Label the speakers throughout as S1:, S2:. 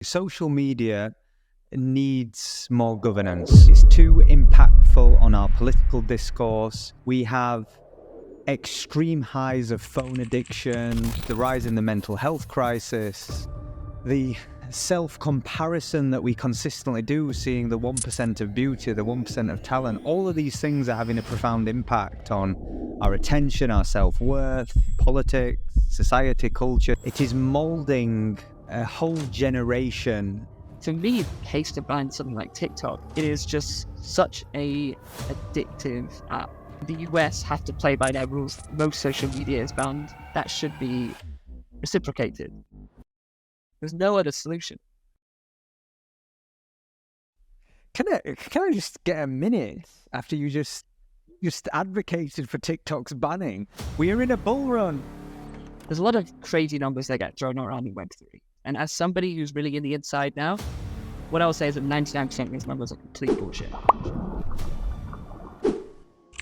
S1: Social media needs more governance. It's too impactful on our political discourse. We have extreme highs of phone addiction, the rise in the mental health crisis, the self-comparison that we consistently do, seeing the 1% of beauty, the 1% of talent. All of these things are having a profound impact on our attention, our self-worth, politics, society, culture. It is molding a whole generation.
S2: To me, the case to ban something like TikTok, it is just such a addictive app. The US have to play by their rules. Most social media is banned. That should be reciprocated. There's no other solution.
S1: Can I just get a minute after you just advocated for TikTok's banning? We are in a bull run.
S2: There's a lot of crazy numbers that get thrown around in Web3. And as somebody who's really in the inside now, what I will say is that 99% of these numbers are complete bullshit.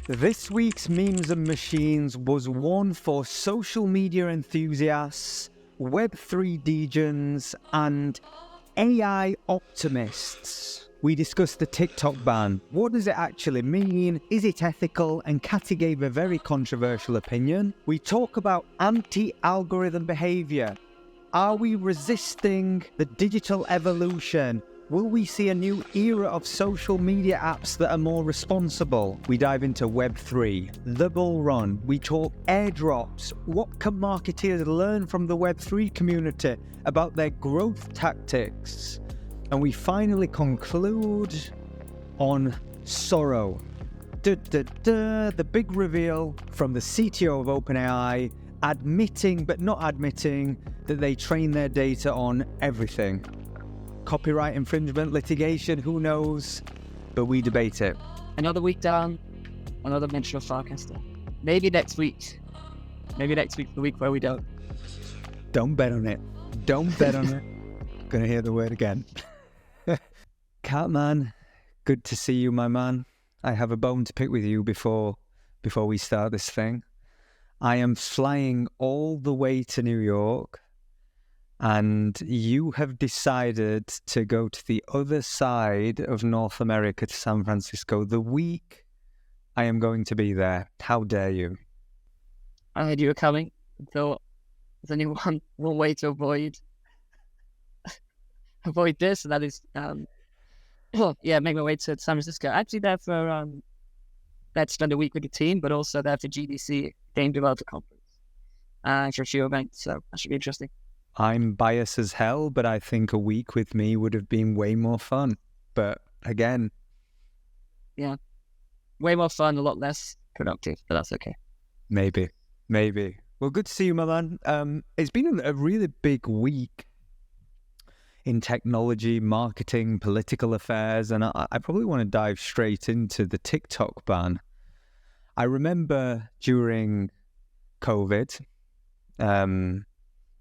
S1: This week's Memes and Machines was one for social media enthusiasts, Web3 degens, and AI optimists. We discussed the TikTok ban. What does it actually mean? Is it ethical? And Catty gave a very controversial opinion. We talk about anti-algorithm behavior. Are we resisting the digital evolution? Will we see a new era of social media apps that are more responsible? We dive into Web3, the bull run. We talk airdrops. What can marketeers learn from the Web3 community about their growth tactics? And we finally conclude on sorrow. The big reveal from the CTO of OpenAI, admitting but not admitting that they train their data on everything. Copyright infringement, litigation, who knows? But we debate it.
S2: Another week down, another mention of Farcaster. Maybe next week. Maybe next week, the week where we don't.
S1: Don't bet on it. Don't bet on it. Gonna hear the word again. Catman, good to see you, my man. I have a bone to pick with you before we start this thing. I am flying all the way to New York, and you have decided to go to the other side of North America, to San Francisco, the week I am going to be there. How dare you?
S2: I heard you were coming. So there's only one way to avoid this, and that is make my way to San Francisco. Actually there for there to spend a week with the team, but also there for GDC, Game Developer Conference, for a few events, so that should be interesting.
S1: I'm biased as hell, but I think a week with me would have been way more fun. But again...
S2: Yeah. Way more fun, a lot less productive, but that's okay.
S1: Maybe. Well, good to see you, my man. It's been a really big week in technology, marketing, political affairs, and I probably want to dive straight into the TikTok ban. I remember during COVID,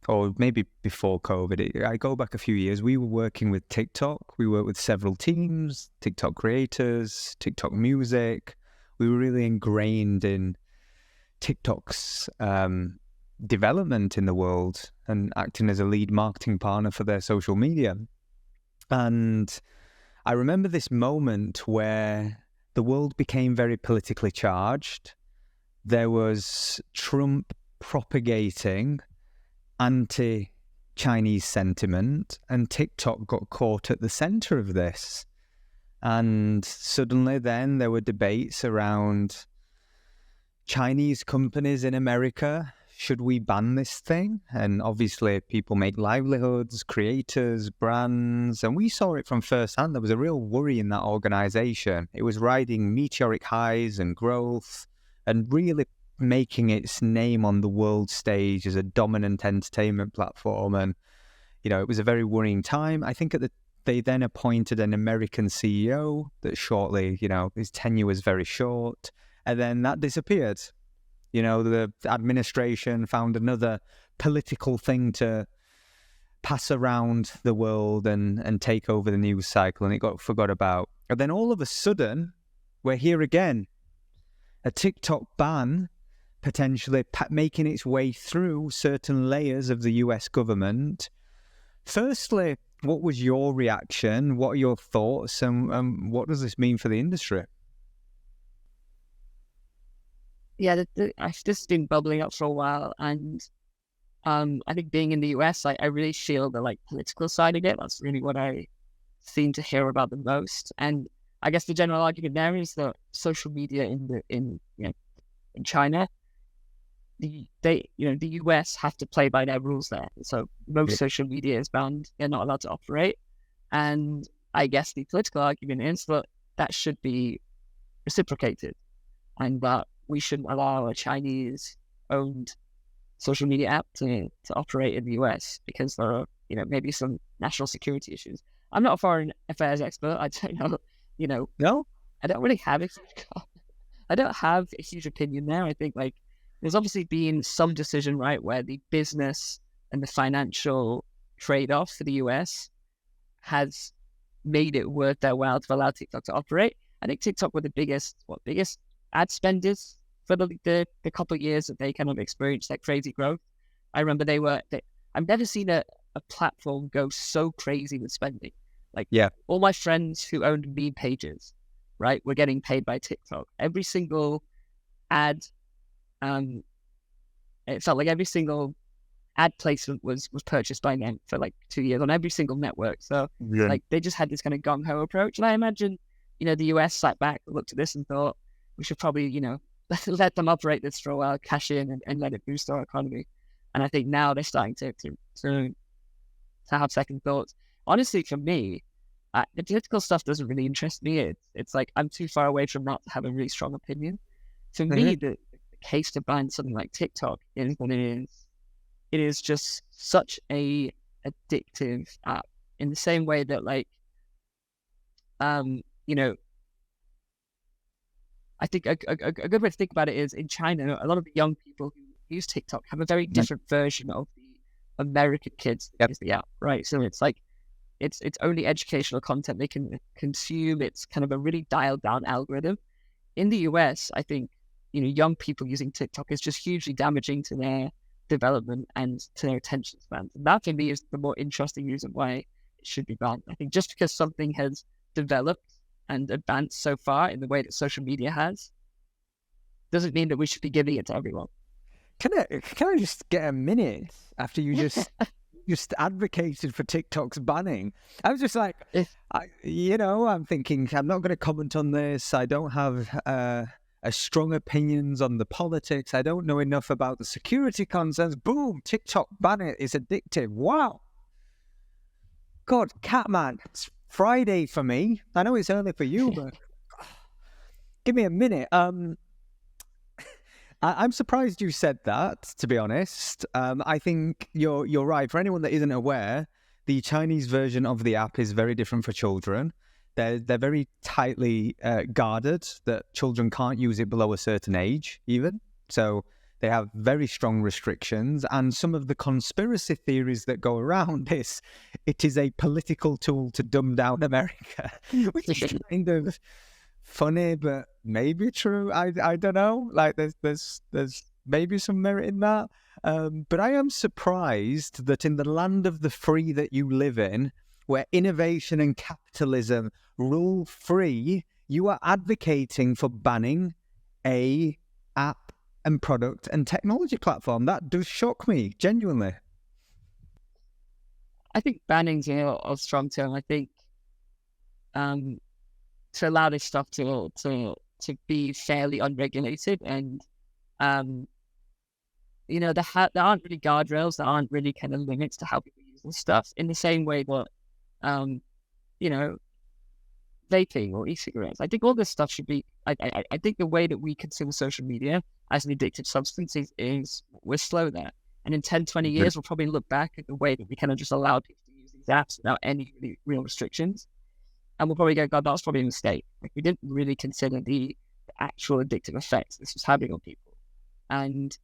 S1: or maybe before COVID, I go back a few years, we were working with TikTok. We worked with several teams, TikTok creators, TikTok music. We were really ingrained in TikTok's development in the world and acting as a lead marketing partner for their social media. And I remember this moment where the world became very politically charged. There was Trump propagating anti-Chinese sentiment, and TikTok got caught at the center of this. And suddenly then there were debates around Chinese companies in America. Should we ban this thing? And obviously people make livelihoods, creators, brands, and we saw it from first hand. There was a real worry in that organization. It was riding meteoric highs and growth and really making its name on the world stage as a dominant entertainment platform. And, you know, it was a very worrying time. I think they then appointed an American CEO that shortly, you know, his tenure was very short, and then that disappeared. You know, the administration found another political thing to pass around the world and take over the news cycle, and it got forgot about. And then all of a sudden, we're here again. A TikTok ban potentially making its way through certain layers of the US government. Firstly, What was your reaction? What are your thoughts? And what does this mean for the industry?
S2: Yeah, I've just been bubbling up for a while, and I think being in the US, I really feel the like political side of it. That's really what I seem to hear about the most. And I guess the general argument there is that social media in China, the US have to play by their rules there. So most social media is banned; they're not allowed to operate. And I guess the political argument is that that should be reciprocated, and that we shouldn't allow a Chinese-owned social media app to operate in the US because there are, maybe some national security issues. I'm not a foreign affairs expert. I don't know,
S1: No?
S2: I don't really have I don't have a huge opinion there. I think like there's obviously been some decision, right, where the business and the financial trade-off for the US has made it worth their while to allow TikTok to operate. I think TikTok were the biggest ad spenders for the couple of years that they kind of experienced that crazy growth. I remember I've never seen a platform go so crazy with spending. Like all my friends who owned meme pages, right, were getting paid by TikTok. Every single ad, it felt like every single ad placement was purchased by them for like 2 years on every single network. So like they just had this kind of gung-ho approach. And I imagine, the US sat back, looked at this and thought, we should probably, let them operate this for a while, cash in and let it boost our economy. And I think now they're starting to have second thoughts. Honestly, for me, the political stuff doesn't really interest me. It's like I'm too far away from that to have a really strong opinion. To me, the case to ban something like TikTok is what it is. It is just such a addictive app in the same way that like, I think a good way to think about it is in China, a lot of the young people who use TikTok have a very different version of the American kids that use the app, right? So it's like, it's only educational content they can consume. It's kind of a really dialed down algorithm. In the US, I think, young people using TikTok is just hugely damaging to their development and to their attention spans. And that for me is the more interesting reason why it should be banned. I think just because something has developed and advanced so far in the way that social media has, doesn't mean that we should be giving it to everyone.
S1: Can I just get a minute after you just advocated for TikTok's banning? I was just like, I'm thinking I'm not going to comment on this. I don't have strong opinions on the politics. I don't know enough about the security concerns. Boom, TikTok ban it. It's addictive. Wow. God, Catman, it's Friday for me. I know it's early for you, but give me a minute. I'm surprised you said that, to be honest. I think you're right. For anyone that isn't aware, the Chinese version of the app is very different for children. They're very tightly guarded, that children can't use it below a certain age, even. So they have very strong restrictions. And some of the conspiracy theories that go around this, it is a political tool to dumb down America, which is kind of funny, but maybe true. I don't know. Like there's maybe some merit in that. But I am surprised that in the land of the free that you live in, where innovation and capitalism rule free, you are advocating for banning a app and product and technology platform. That does shock me, genuinely.
S2: I think banning's a strong term. I think to allow this stuff to be fairly unregulated and there aren't really guardrails, there aren't really kind of limits to how people use this stuff in the same way that vaping or e-cigarettes. I think all this stuff should be. I think the way that we consume social media as an addictive substance is we're slow there. And in 10, 20 years, we'll probably look back at the way that we kind of just allowed people to use these apps without any really real restrictions. And we'll probably go, God, that's probably a mistake. Like we didn't really consider the actual addictive effects this was having on people. And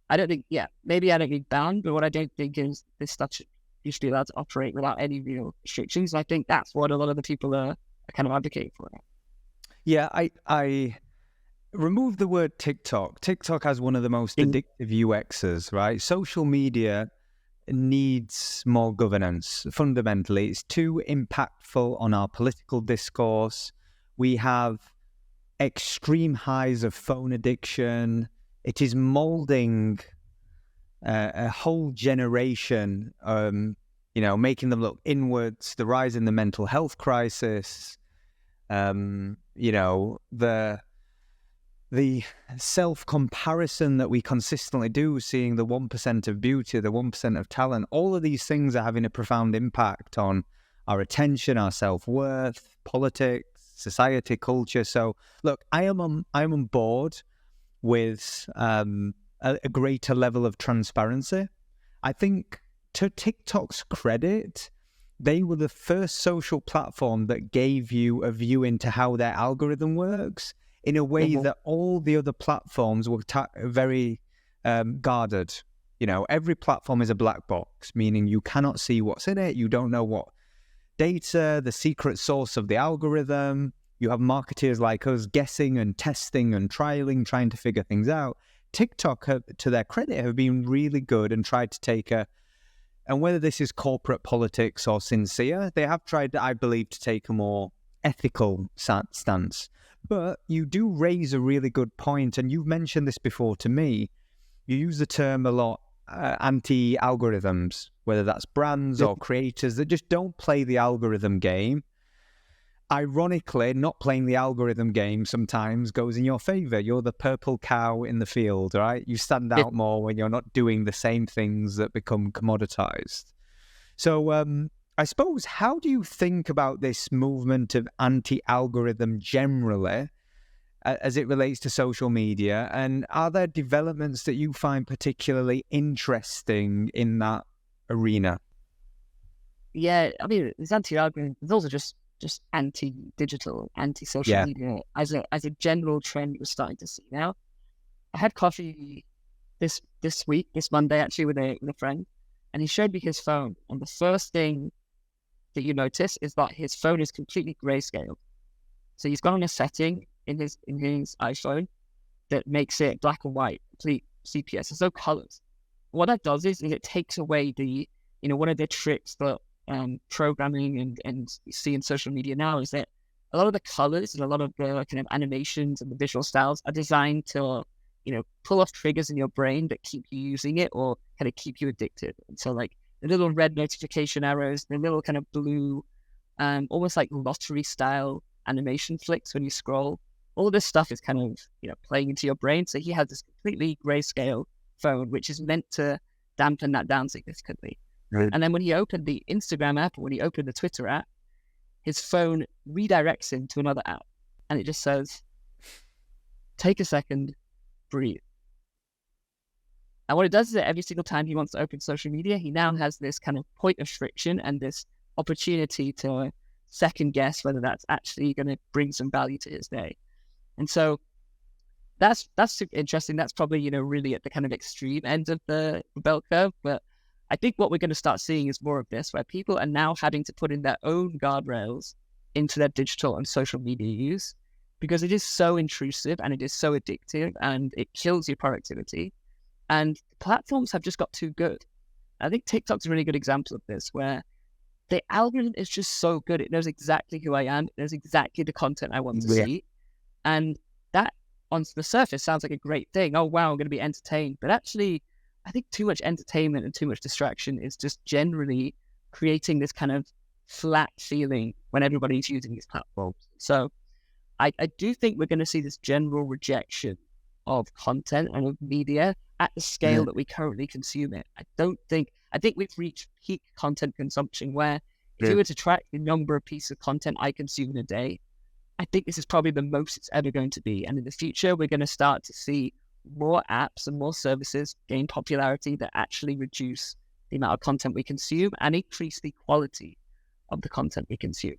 S2: I don't think, maybe I don't need banned, but what I don't think is this stuff should be allowed to operate without any real restrictions. And I think that's what a lot of the people are kind of advocating for.
S1: Yeah, I remove the word TikTok. TikTok has one of the most addictive UXs, right? Social media needs more governance. Fundamentally, it's too impactful on our political discourse. We have extreme highs of phone addiction. It is molding a whole generation, making them look inwards, the rise in the mental health crisis, the self-comparison that we consistently do, seeing the 1% of beauty, the 1% of talent, all of these things are having a profound impact on our attention, our self-worth, politics, society, culture. So, look, I'm on board with a greater level of transparency. I think, to TikTok's credit, they were the first social platform that gave you a view into how their algorithm works in a way that all the other platforms were very guarded. Every platform is a black box, meaning you cannot see what's in it. You don't know what data, the secret source of the algorithm. You have marketeers like us guessing and testing and trialing, trying to figure things out. TikTok, to their credit, have been really good and tried to take and whether this is corporate politics or sincere, they have tried, I believe, to take a more ethical stance. But you do raise a really good point, and you've mentioned this before to me. You use the term a lot, anti-algorithms, whether that's brands or creators that just don't play the algorithm game. Ironically, not playing the algorithm game sometimes goes in your favor. You're the purple cow in the field, right? You stand out more when you're not doing the same things that become commoditized. So I suppose, how do you think about this movement of anti-algorithm generally as it relates to social media? And are there developments that you find particularly interesting in that arena?
S2: Yeah, I mean, there's anti-algorithm. There's also just anti-digital, anti-social media as a general trend we're starting to see now. I had coffee this Monday actually with a friend, and he showed me his phone. And the first thing that you notice is that his phone is completely grayscale. So he's got on a setting in his iPhone that makes it black and white, complete CPS. There's no colors. What that does is it takes away one of the tricks that programming and you see in social media now is that a lot of the colors and a lot of the kind of animations and the visual styles are designed to, pull off triggers in your brain that keep you using it or kind of keep you addicted. And so like the little red notification arrows, the little kind of blue, almost like lottery style animation flicks when you scroll, all of this stuff is kind of, playing into your brain. So he has this completely grayscale phone, which is meant to dampen that down significantly. Right. And then when he opened the Instagram app or when he opened the Twitter app, his phone redirects him to another app. And it just says, take a second, breathe. And what it does is that every single time he wants to open social media, he now has this kind of point of friction and this opportunity to second guess whether that's actually going to bring some value to his day. And so that's super interesting. That's probably, really at the kind of extreme end of the bell curve. But I think what we're going to start seeing is more of this, where people are now having to put in their own guardrails into their digital and social media use, because it is so intrusive and it is so addictive and it kills your productivity. And platforms have just got too good. I think TikTok's a really good example of this, where the algorithm is just so good. It knows exactly who I am. It knows exactly the content I want to see. And that, on the surface, sounds like a great thing. Oh, wow, I'm going to be entertained. But actually, I think too much entertainment and too much distraction is just generally creating this kind of flat feeling when everybody's using these platforms. So I do think we're going to see this general rejection of content and of media at the scale that we currently consume it. I think we've reached peak content consumption where if you were to track the number of pieces of content I consume in a day, I think this is probably the most it's ever going to be. And in the future, we're going to start to see more apps and more services gain popularity that actually reduce the amount of content we consume and increase the quality of the content we consume.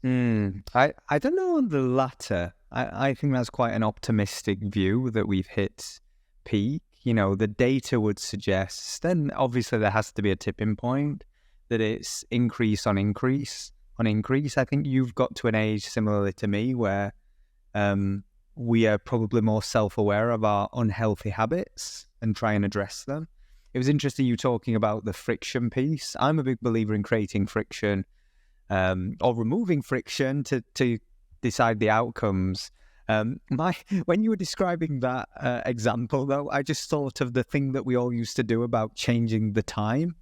S1: I don't know on the latter. I think that's quite an optimistic view that we've hit peak. The data would suggest, then obviously there has to be a tipping point, that it's increase on increase on increase. I think you've got to an age similarly to me where we are probably more self-aware of our unhealthy habits and try and address them. it was interesting you talking about the friction piece. I'm a big believer in creating friction or removing friction to decide the outcomes. When you were describing that example, though, I just thought of the thing that we all used to do about changing the time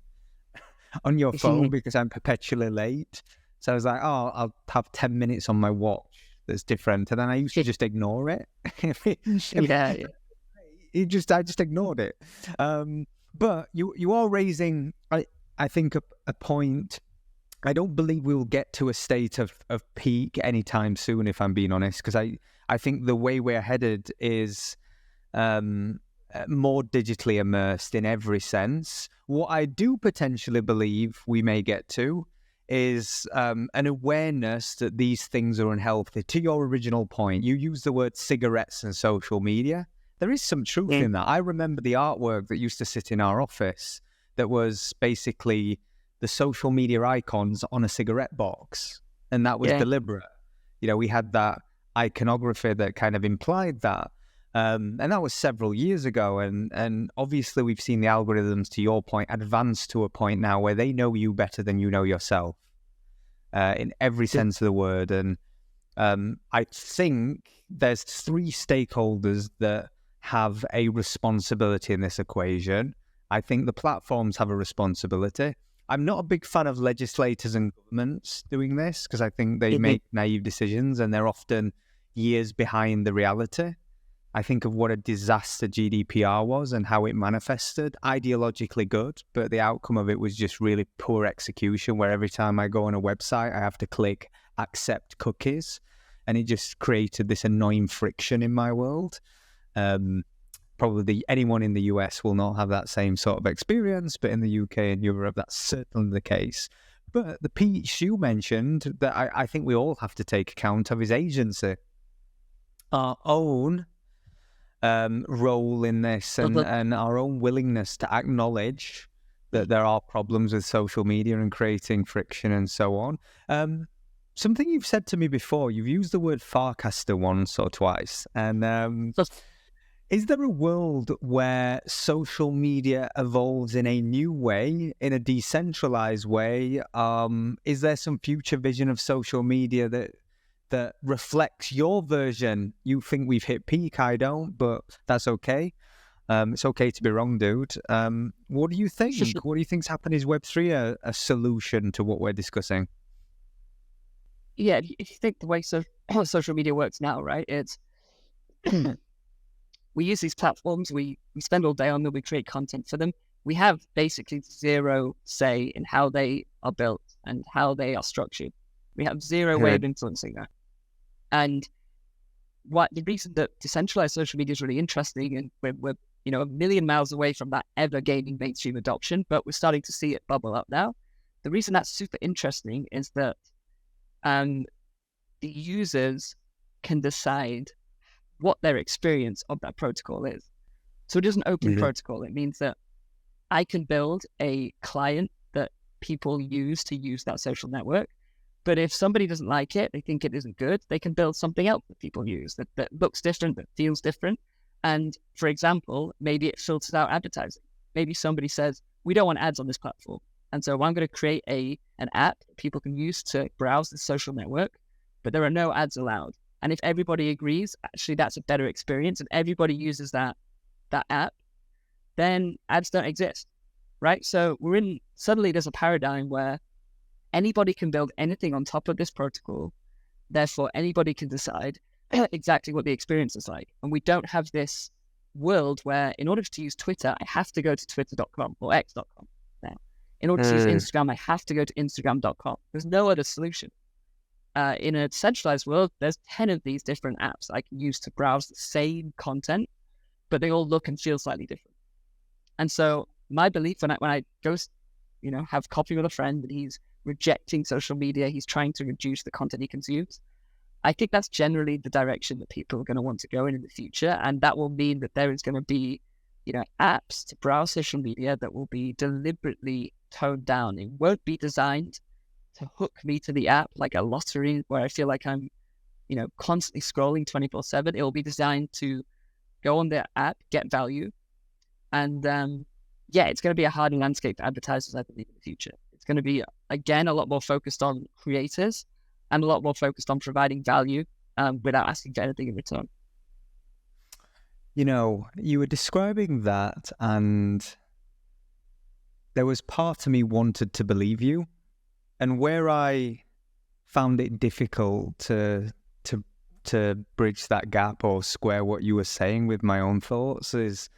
S1: on your phone because I'm perpetually late. So I was like, oh, I'll have 10 minutes on my watch that's different. And then I used to just ignore it.
S2: Yeah.
S1: I just ignored it. But you are raising, I think, a point. I don't believe we'll get to a state of peak anytime soon, if I'm being honest, because I think the way we're headed is more digitally immersed in every sense. What I do potentially believe we may get to is an awareness that these things are unhealthy. To your original point, you use the word cigarettes and social media. There is some truth in that. I remember the artwork that used to sit in our office that was basically the social media icons on a cigarette box, and that was deliberate. You know, we had that iconography that kind of implied that, and that was several years ago. And obviously, we've seen the algorithms, to your point, advance to a point now where they know you better than you know yourself, in every sense of the word. And I think there's three stakeholders that have a responsibility in this equation. I think the platforms have a responsibility. I'm not a big fan of legislators and governments doing this because I think they make naive decisions and they're often years behind the reality. I think of what a disaster GDPR was and how it manifested. Ideologically good, but the outcome of it was just really poor execution, where every time I go on a website, I have to click accept cookies, and it just created this annoying friction in my world. Probably anyone in the US will not have that same sort of experience, but in the UK and Europe, that's certainly the case. But the piece you mentioned that I think we all have to take account of is agency. Our own role in this and our own willingness to acknowledge that there are problems with social media and creating friction and so on. Something you've said to me before, you've used the word Farcaster once or twice, and is there a world where social media evolves in a new way, in a decentralized way? Is there some future vision of social media that reflects your version? You think we've hit peak, I don't, but that's okay. It's okay to be wrong, dude. What do you think? What do you think's happened? Is Web3 a solution to what we're discussing?
S2: Yeah, if you think the way social media works now, right, it's we use these platforms, we spend all day on them, we create content for them. We have basically zero say in how they are built and how they are structured. We have zero way of influencing that. And the reason that decentralized social media is really interesting, and we're a million miles away from that ever gaining mainstream adoption, but we're starting to see it bubble up now. The reason that's super interesting is that the users can decide what their experience of that protocol is. So it is an open protocol. It means that I can build a client that people use to use that social network. But if somebody doesn't like it, they think it isn't good, they can build something else that people use that looks different, that feels different. And for example, maybe it filters out advertising. Maybe somebody says, we don't want ads on this platform. And so I'm going to create an app that people can use to browse the social network, but there are no ads allowed. And if everybody agrees, actually, that's a better experience, and everybody uses that app, then ads don't exist, right? So suddenly there's a paradigm where anybody can build anything on top of this protocol. Therefore, anybody can decide exactly what the experience is like. And we don't have this world where in order to use Twitter, I have to go to twitter.com or x.com now. In order to use Instagram, I have to go to instagram.com. There's no other solution. In a centralized world, there's 10 of these different apps I can use to browse the same content, but they all look and feel slightly different. And so my belief when I go, have coffee with a friend and he's rejecting social media, he's trying to reduce the content he consumes, I think that's generally the direction that people are going to want to go in the future. And that will mean that there is going to be, apps to browse social media that will be deliberately toned down. It won't be designed to hook me to the app like a lottery where I feel like I'm, constantly scrolling 24/7. It will be designed to go on the app, get value, and yeah, it's going to be a harder landscape for advertisers, I believe, in the future. It's going to be, again, a lot more focused on creators and a lot more focused on providing value without asking for anything in return.
S1: You know, you were describing that, and there was part of me wanted to believe you. And where I found it difficult to bridge that gap or square what you were saying with my own thoughts is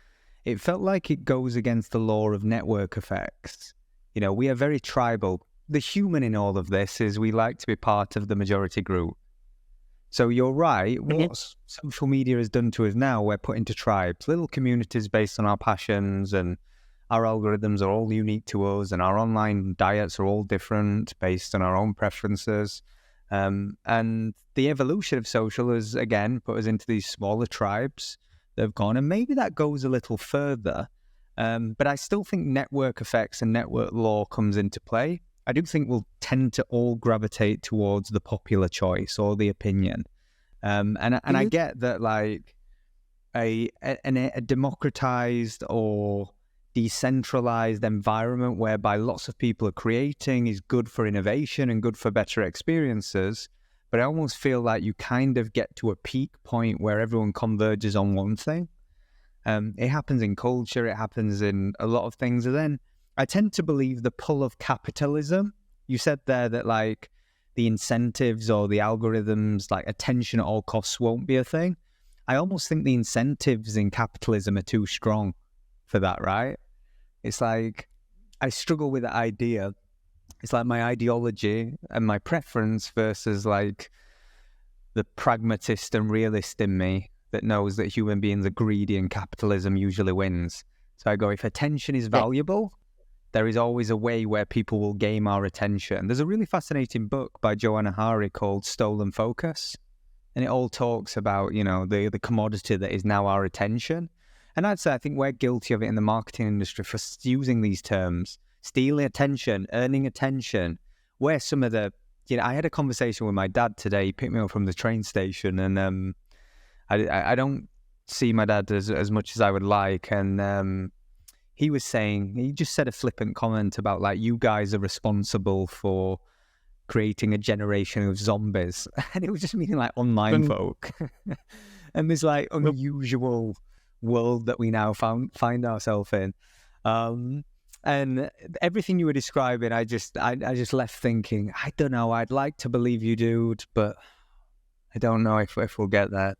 S1: it felt like it goes against the law of network effects. You know, we are very tribal. The human in all of this is we like to be part of the majority group. So you're right, what social media has done to us now, we're put into tribes, little communities based on our passions, and our algorithms are all unique to us, and our online diets are all different based on our own preferences. And the evolution of social has, again, put us into these smaller tribes that have gone, and maybe that goes a little further. But I still think network effects and network law comes into play. I do think we'll tend to all gravitate towards the popular choice or the opinion. And I get that, like, a democratized or decentralized environment whereby lots of people are creating is good for innovation and good for better experiences. But I almost feel like you kind of get to a peak point where everyone converges on one thing. It happens in culture, it happens in a lot of things. And then I tend to believe the pull of capitalism. You said there that, like, the incentives or the algorithms, like attention at all costs won't be a thing. I almost think the incentives in capitalism are too strong for that, right? It's like, I struggle with the idea. It's like my ideology and my preference versus, like, the pragmatist and realist in me that knows that human beings are greedy and capitalism usually wins. So I go, if attention is valuable, there is always a way where people will game our attention. There's a really fascinating book by Joanna Hari called Stolen Focus. And it all talks about, you know, the commodity that is now our attention. And I'd say I think we're guilty of it in the marketing industry for using these terms. Stealing attention, earning attention. Where some of the, you know, I had a conversation with my dad today. He picked me up from the train station, and I don't see my dad as much as I would like. And he was saying, he just said a flippant comment about, like, you guys are responsible for creating a generation of zombies. And it was just meaning, like, online folk. And this, like, unusual world that we now find ourselves in. And everything you were describing, I just left thinking, I don't know, I'd like to believe you, dude, but I don't know if we'll get there.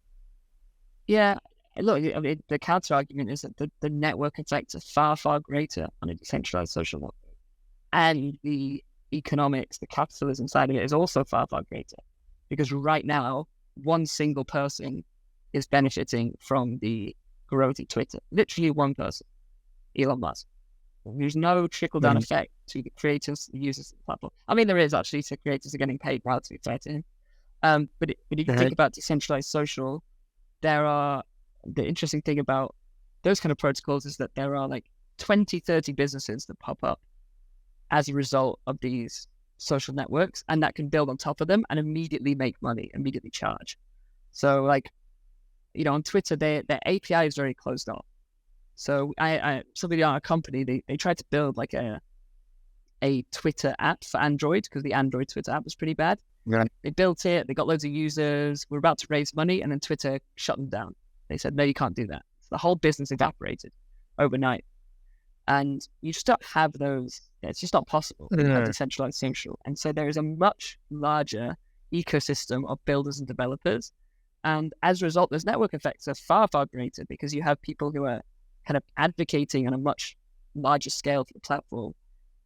S2: Yeah, look, I mean, the counter argument is that the network effects are far, far greater on a decentralized social network. And the economics, the capitalism side of it is also far, far greater. Because right now, one single person is benefiting from the growth of Twitter. Literally one person, Elon Musk. There's no trickle-down effect to the creators, the users of the platform. I mean, there is actually, so creators are getting paid well, to be fair to him. But if you think about decentralized social, the interesting thing about those kind of protocols is that there are like 20, 30 businesses that pop up as a result of these social networks, and that can build on top of them and immediately make money, immediately charge. So, like, you know, on Twitter, their API is very closed off. So somebody on our company, they tried to build like a Twitter app for Android because the Android Twitter app was pretty bad.
S1: Right.
S2: They built it, they got loads of users, we're about to raise money, and then Twitter shut them down. They said, no, you can't do that. So the whole business evaporated overnight. And you just don't have those. It's just not possible to have decentralized social. And so there is a much larger ecosystem of builders and developers. And as a result, those network effects are far, far greater because you have people who are kind of advocating on a much larger scale for the platform.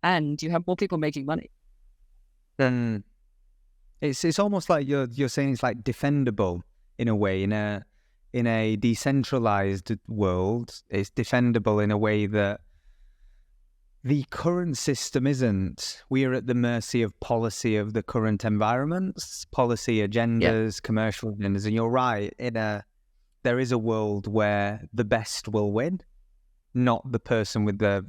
S2: And you have more people making money.
S1: Then it's almost like you're saying it's like defendable in a way. In a decentralized world, it's defendable in a way that the current system isn't. We are at the mercy of policy of the current environments, policy agendas, commercial agendas. And you're right, there is a world where the best will win, not the person with the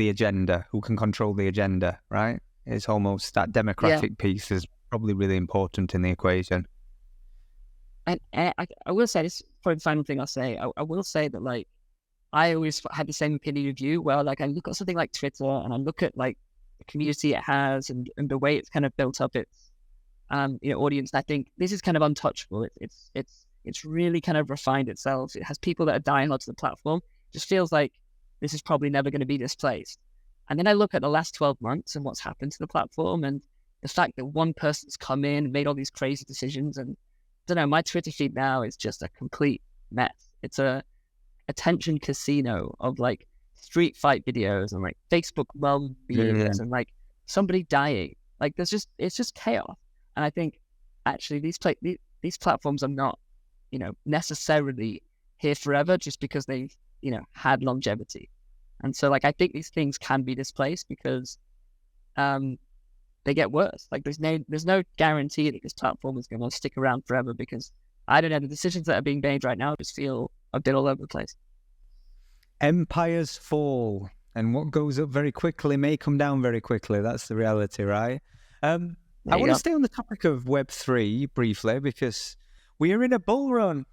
S1: agenda who can control the agenda, right? It's almost that democratic piece is probably really important in the equation.
S2: And I will say this for the final thing I'll say. I will say that, like, I always had the same opinion of you, where like I look at something like Twitter and I look at like the community it has and the way it's kind of built up its audience. And I think this is kind of untouchable. It's really kind of refined itself. It has people that are diehard to the platform. It just feels like this is probably never going to be displaced. And then I look at the last 12 months and what's happened to the platform, and the fact that one person's come in and made all these crazy decisions. And I don't know, my Twitter feed now is just a complete mess. It's a attention casino of like street fight videos and like Facebook mum videos and like somebody dying. Like it's just chaos. And I think actually these platforms are not, necessarily here forever just because they've, had longevity. And so like I think these things can be displaced because they get worse. Like there's no guarantee that this platform is going to stick around forever, because I don't know, the decisions that are being made right now just feel a bit all over the place.
S1: Empires fall, and what goes up very quickly may come down very quickly. That's the reality, right? I want to stay on the topic of Web3 briefly, because we are in a bull run.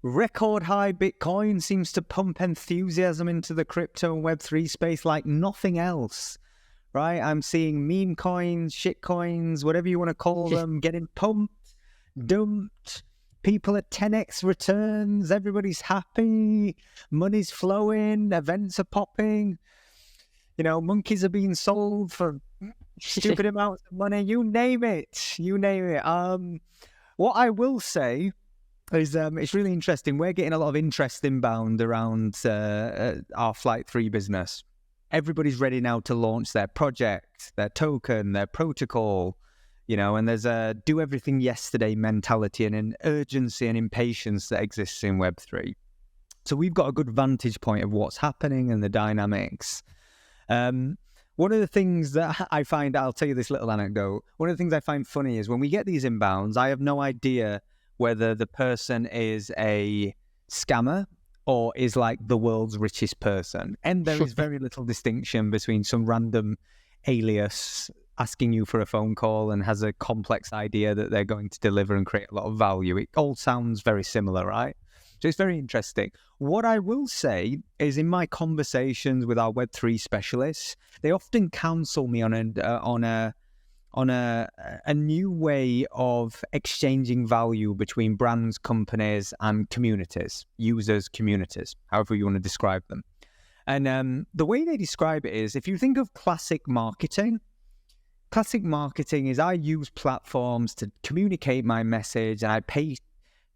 S1: Record high Bitcoin seems to pump enthusiasm into the crypto and Web3 space like nothing else, right? I'm seeing meme coins, shit coins, whatever you want to call them, getting pumped, dumped. People at 10x returns, everybody's happy, money's flowing, events are popping, monkeys are being sold for stupid amounts of money, you name it. What I will say is it's really interesting. We're getting a lot of interest inbound around our Flight 3 business. Everybody's ready now to launch their project, their token, their protocol, and there's a do everything yesterday mentality and an urgency and impatience that exists in Web3. So we've got a good vantage point of what's happening and the dynamics. One of the things that I find, I'll tell you this little anecdote. One of the things I find funny is when we get these inbounds, I have no idea whether the person is a scammer or is like the world's richest person. And there is very little distinction between some random alias asking you for a phone call and has a complex idea that they're going to deliver and create a lot of value. It all sounds very similar, right? So it's very interesting. What I will say is in my conversations with our Web3 specialists, they often counsel me on a new way of exchanging value between brands, companies, and communities, users, communities, however you want to describe them. And the way they describe it is, if you think of classic marketing is I use platforms to communicate my message, and I pay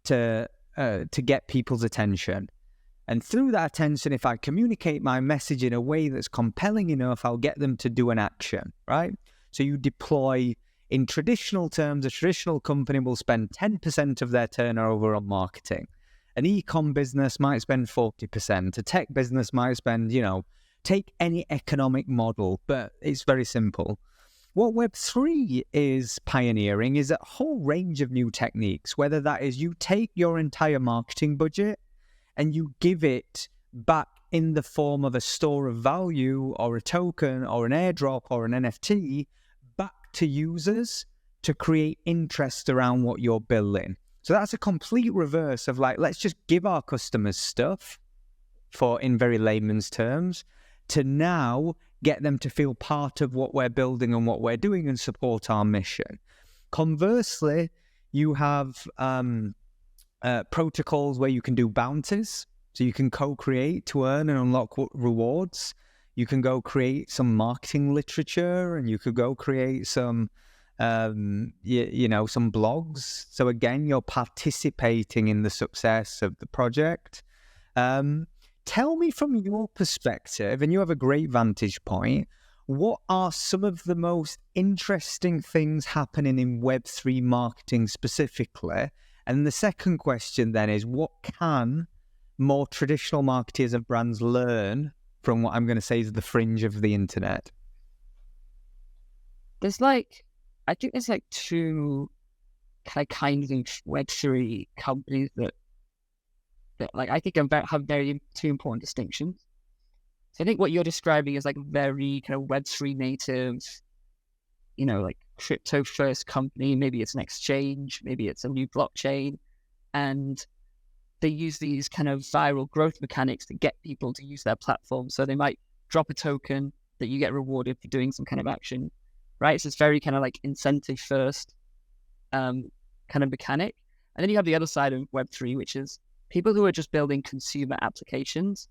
S1: to get people's attention. And through that attention, if I communicate my message in a way that's compelling enough, I'll get them to do an action, right? So you deploy, in traditional terms, a traditional company will spend 10% of their turnover on marketing. An e-com business might spend 40%. A tech business might spend, take any economic model, but it's very simple. What Web3 is pioneering is a whole range of new techniques, whether that is you take your entire marketing budget and you give it back in the form of a store of value or a token or an airdrop or an NFT back to users to create interest around what you're building. So that's a complete reverse of like, let's just give our customers stuff in very layman's terms, to now get them to feel part of what we're building and what we're doing and support our mission. Conversely, you have protocols where you can do bounties. So you can co-create to earn and unlock rewards. You can go create some marketing literature, and you could go create some, some blogs. So again, you're participating in the success of the project. Tell me from your perspective, and you have a great vantage point, what are some of the most interesting things happening in Web3 marketing specifically? And the second question then is, what can more traditional marketers and brands learn from what I'm going to say is the fringe of the internet?
S2: I think there's two kinds of Web3 companies that I think have two important distinctions. So I think what you're describing is very kind of Web3 native, crypto first company. Maybe it's an exchange, maybe it's a new blockchain. And they use these kind of viral growth mechanics to get people to use their platform. So they might drop a token that you get rewarded for doing some kind of action, right? So it's very kind of like incentive first kind of mechanic. And then you have the other side of Web3, which is people who are just building consumer applications,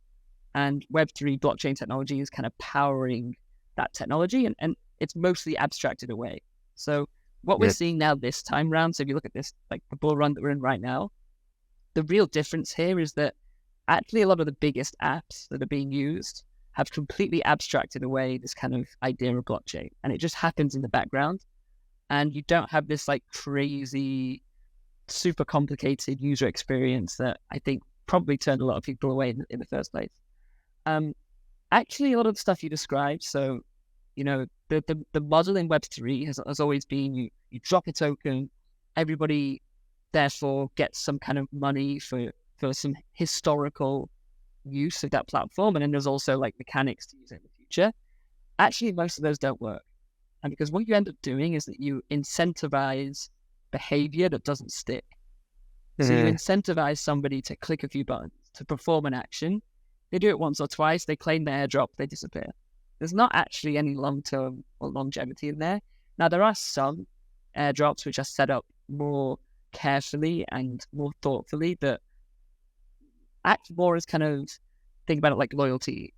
S2: and Web3 blockchain technology is kind of powering that technology, and it's mostly abstracted away. So what we're seeing now this time round, so if you look at this, like the bull run that we're in right now, the real difference here is that actually a lot of the biggest apps that are being used have completely abstracted away this kind of idea of blockchain, and it just happens in the background. And you don't have this like crazy, super complicated user experience that I think probably turned a lot of people away in the first place. Actually, a lot of the stuff you described, so, you know, the model in Web3 has always been you drop a token, everybody therefore gets some kind of money for some historical use of that platform, and then there's also like mechanics to use it in the future. Actually, most of those don't work. And because what you end up doing is that you incentivize behavior that doesn't stick. So you incentivize somebody to click a few buttons, to perform an action. They do it once or twice, they claim the airdrop, they disappear. There's not actually any long-term or longevity in there. Now, there are some airdrops which are set up more carefully and more thoughtfully that act more as kind of, think about it like loyalty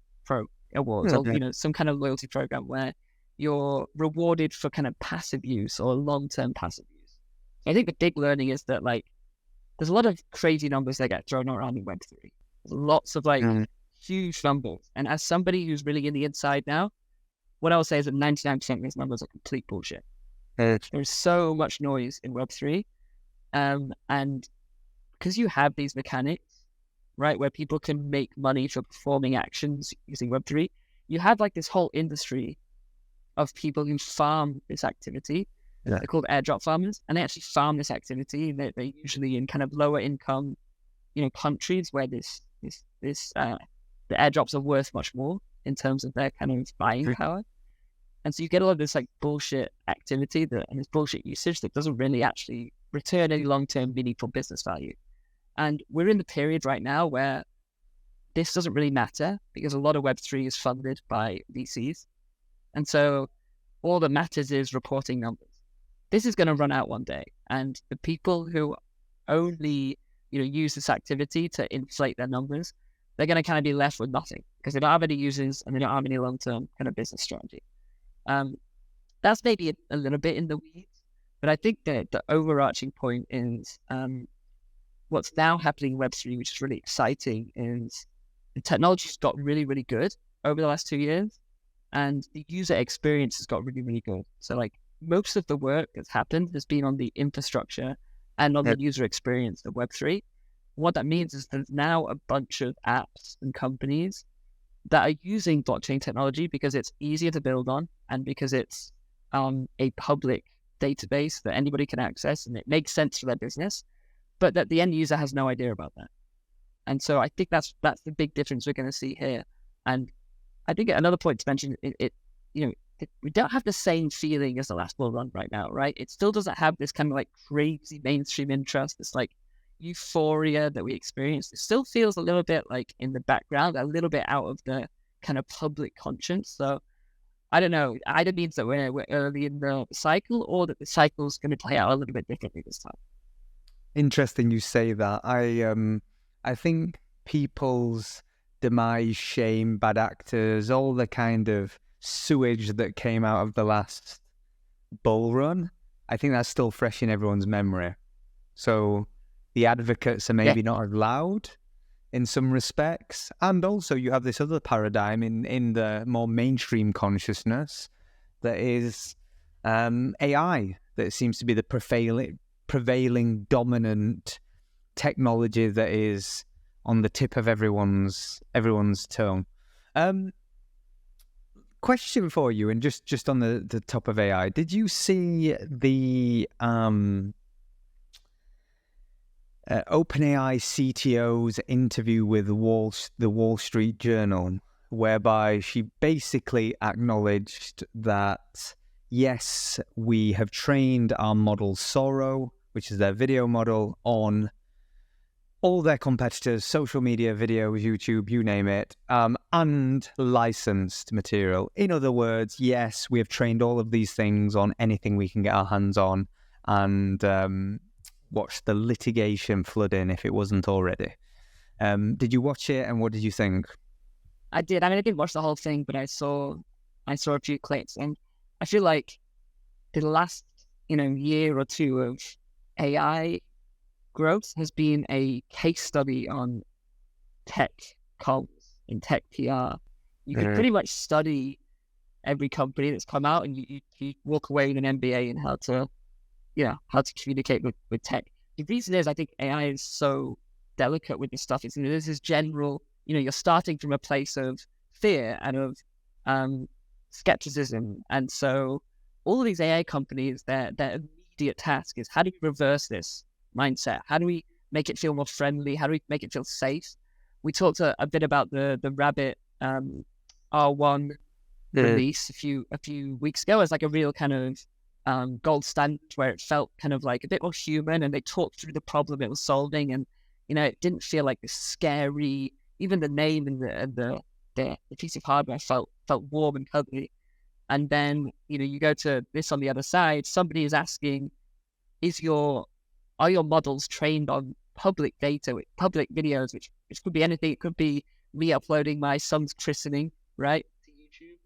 S2: awards, or, you know, some kind of loyalty program where you're rewarded for kind of passive use or long-term passive use. I think the big learning is that, like, there's a lot of crazy numbers that get thrown around in Web3. There's lots of, like, huge numbers. And as somebody who's really in the inside now, what I will say is that 99% of these numbers are complete bullshit. There's so much noise in Web3. And because you have these mechanics, right, where people can make money for performing actions using Web3, you have like this whole industry of people who farm this activity. They're called airdrop farmers, and they actually farm this activity. They're usually in kind of lower income, you know, countries where the airdrops are worth much more in terms of their kind of buying power. And so you get a lot of this like bullshit activity and this bullshit usage that doesn't really actually return any long-term meaningful business value. And we're in the period right now where this doesn't really matter because a lot of Web3 is funded by VCs. And so all that matters is reporting numbers. This is going to run out one day. And the people who only, you know, use this activity to inflate their numbers, they're going to kind of be left with nothing because they don't have any users and they don't have any long-term kind of business strategy. That's maybe a little bit in the weeds, but I think that the overarching point is what's now happening in Web3, which is really exciting, is the technology's got really, really good over the last 2 years, and the user experience has got really, really good. So like most of the work that's happened has been on the infrastructure and on the user experience of Web3. What that means is there's now a bunch of apps and companies that are using blockchain technology because it's easier to build on and because it's a public database that anybody can access and it makes sense for their business, but that the end user has no idea about that. And so I think that's the big difference we're going to see here. And I think another point to mention, we don't have the same feeling as the last bull run right now, right? It still doesn't have this kind of like crazy mainstream interest, this like euphoria that we experienced. It still feels a little bit like in the background, a little bit out of the kind of public conscience. So I don't know, either means that we're early in the cycle or that the cycle is going to play out a little bit differently this time.
S1: Interesting you say that. I think people's demise, shame, bad actors, all the kind of sewage that came out of the last bull run, I think that's still fresh in everyone's memory. So the advocates are maybe not as loud in some respects. And also you have this other paradigm in the more mainstream consciousness that is AI, that seems to be the prevailing dominant technology that is on the tip of everyone's tongue. Question for you, and just on the top of AI, did you see the OpenAI CTO's interview with the Wallstreet Journal, whereby she basically acknowledged that, yes, we have trained our model Soro, which is their video model, on all their competitors, social media, videos, YouTube, you name it, and licensed material. In other words, yes, we have trained all of these things on anything we can get our hands on, and watch the litigation flood in if it wasn't already. Did you watch it, and what did you think?
S2: I did. I mean, I didn't watch the whole thing, but I saw a few clips, and I feel like the last, year or two of AI growth has been a case study on tech comms and tech PR. You can pretty much study every company that's come out, and you walk away with an MBA in how to communicate with tech. The reason is, I think AI is so delicate with this stuff. There's this general, you're starting from a place of fear and of skepticism, and so all of these AI companies, their immediate task is, how do we reverse this mindset? How do we make it feel more friendly? How do we make it feel safe? We talked a bit about the Rabbit R1 release a few weeks ago as like a real kind of gold standard, where it felt kind of like a bit more human, and they talked through the problem it was solving, and it didn't feel like this scary. Even the name and the piece of hardware felt warm and cuddly. And then you go to this on the other side. Somebody is asking, are your models trained on public data, public videos, which could be anything. It could be me uploading my son's christening, right, to YouTube.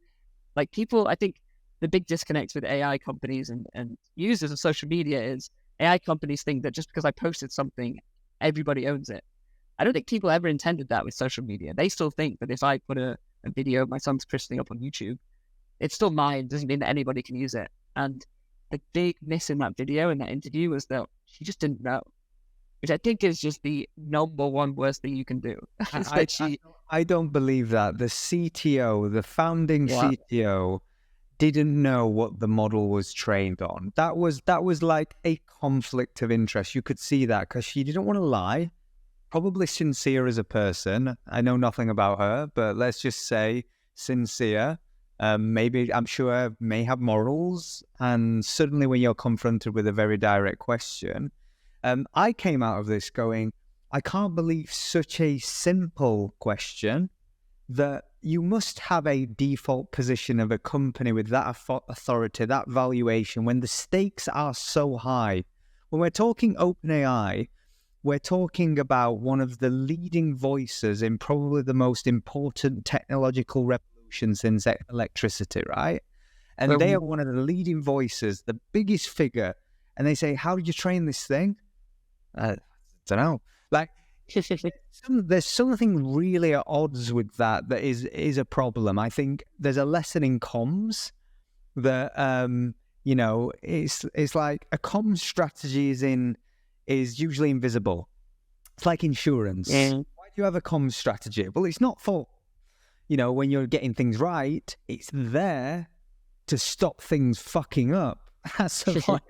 S2: Like, people, I think the big disconnect with AI companies and users of social media is AI companies think that just because I posted something, everybody owns it. I don't think people ever intended that with social media. They still think that if I put a video of my son's christening up on YouTube, it's still mine. Doesn't mean that anybody can use it. And the big miss in that video, in that interview, was that she just didn't know, which I think is just the number one worst thing you can do.
S1: I don't believe that. The CTO, the founding CTO, didn't know what the model was trained on. That was like a conflict of interest. You could see that, because she didn't want to lie. Probably sincere as a person. I know nothing about her, but let's just say sincere. Maybe, I'm sure, may have morals. And suddenly when you're confronted with a very direct question, I came out of this going, I can't believe such a simple question, that you must have a default position of a company with that authority, that valuation, when the stakes are so high. When we're talking OpenAI, we're talking about one of the leading voices in probably the most important technological revolution since electricity, right? And they are one of the leading voices, the biggest figure. And they say, how did you train this thing? I don't know. Like, there's something really at odds with that is a problem. I think there's a lesson in comms that, it's like a comms strategy is usually invisible. It's like insurance. Why do you have a comms strategy? Well, it's not for, when you're getting things right. It's there to stop things fucking up. That's the point.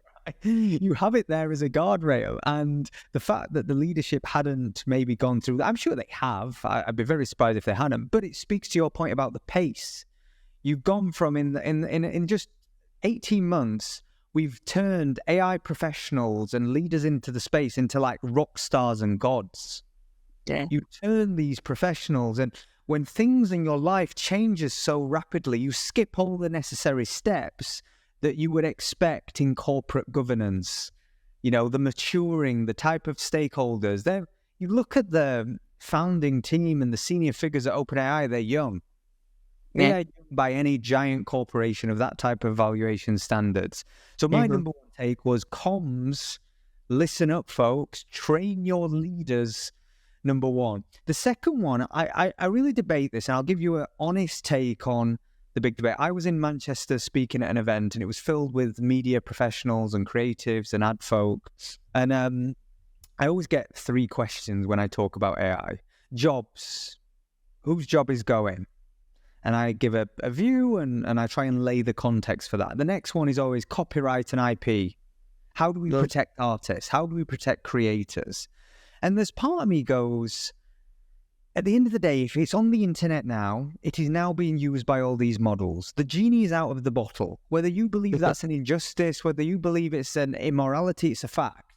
S1: You have it there as a guardrail, and the fact that the leadership hadn't maybe gone through that, I'm sure they have. I'd be very surprised if they hadn't. But it speaks to your point about the pace. You've gone from in just 18 months, we've turned AI professionals and leaders into the space into like rock stars and gods.
S2: Yeah.
S1: You turn these professionals, and when things in your life changes so rapidly, you skip all the necessary steps that you would expect in corporate governance. The maturing, the type of stakeholders. You look at the founding team and the senior figures at OpenAI, they're young. They are young by any giant corporation of that type of valuation standards. So my number one take was comms. Listen up, folks. Train your leaders, number one. The second one, I really debate this, and I'll give you an honest take on the big debate. I was in Manchester speaking at an event, and it was filled with media professionals and creatives and ad folk. And I always get three questions when I talk about AI. Jobs. Whose job is going? And I give a view, and I try and lay the context for that. The next one is always copyright and IP. How do we protect artists? How do we protect creators? And there's part of me goes, at the end of the day, if it's on the internet now, it is now being used by all these models. The genie is out of the bottle. Whether you believe that's an injustice, whether you believe it's an immorality, it's a fact.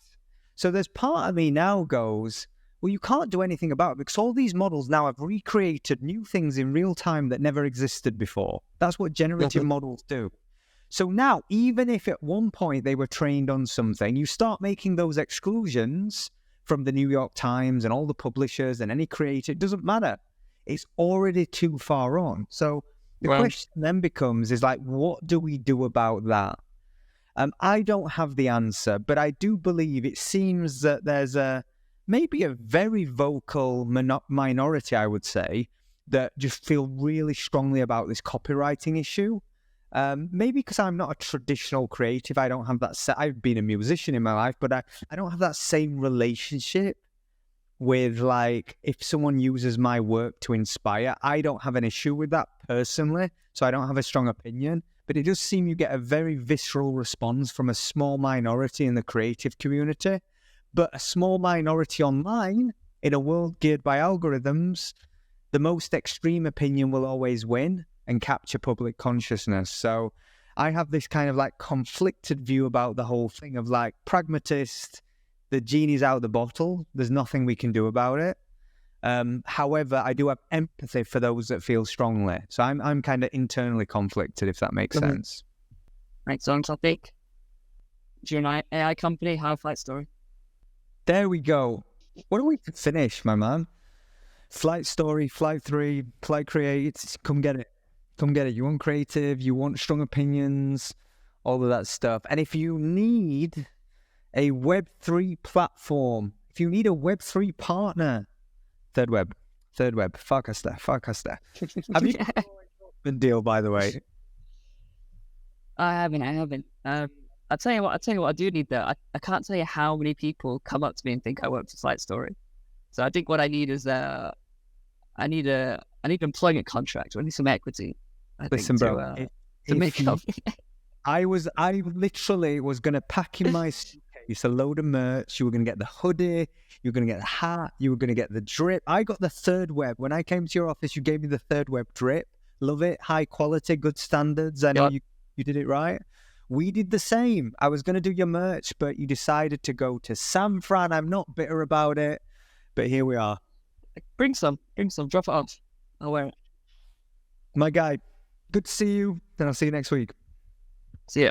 S1: So there's part of me now goes, Well, you can't do anything about it because all these models now have recreated new things in real time that never existed before. That's what generative models do. So now, even if at one point they were trained on something, you start making those exclusions from the New York Times and all the publishers and any creator, it doesn't matter. It's already too far on. So the question then becomes, is like, what do we do about that? I don't have the answer, but I do believe it seems that there's maybe a very vocal minority, I would say, that just feel really strongly about this copywriting issue. Maybe because I'm not a traditional creative, I don't have that I've been a musician in my life, but I don't have that same relationship with, like, if someone uses my work to inspire, I don't have an issue with that personally, so I don't have a strong opinion. But it does seem you get a very visceral response from a small minority in the creative community. But a small minority online, in a world geared by algorithms, the most extreme opinion will always win and capture public consciousness. So I have this kind of like conflicted view about the whole thing of like pragmatist, the genie's out of the bottle, there's nothing we can do about it. However, I do have empathy for those that feel strongly. So I'm kind of internally conflicted, if that makes sense.
S2: Next on topic. Do you know AI company, how Flight Story?
S1: There we go. What do we finish, my man? Flight Story, Flight 3, Flight Create, come get it. Come get it. You want creative, you want strong opinions, all of that stuff. And if you need a Web3 platform, if you need a Web3 partner, Third Web, fuck us there. Have you been deal, by the way?
S2: I haven't. I'll tell you what I do need though. I can't tell you how many people come up to me and think I work for Flight Story. So I think what I need is I need an employment contract, or I need some equity.
S1: Listen, bro,
S2: to make up.
S1: I literally was going to pack in my suitcase a load of merch. You were going to get the hoodie, you were going to get the hat, you were going to get the drip. I got the Third Web. When I came to your office, you gave me the Third Web drip. Love it. High quality, good standards. I know you did it right. We did the same. I was going to do your merch, but you decided to go to San Fran. I'm not bitter about it, but here we are.
S2: Bring some, drop it off. I'll wear it.
S1: My guy, good to see you. Then I'll see you next week.
S2: See ya.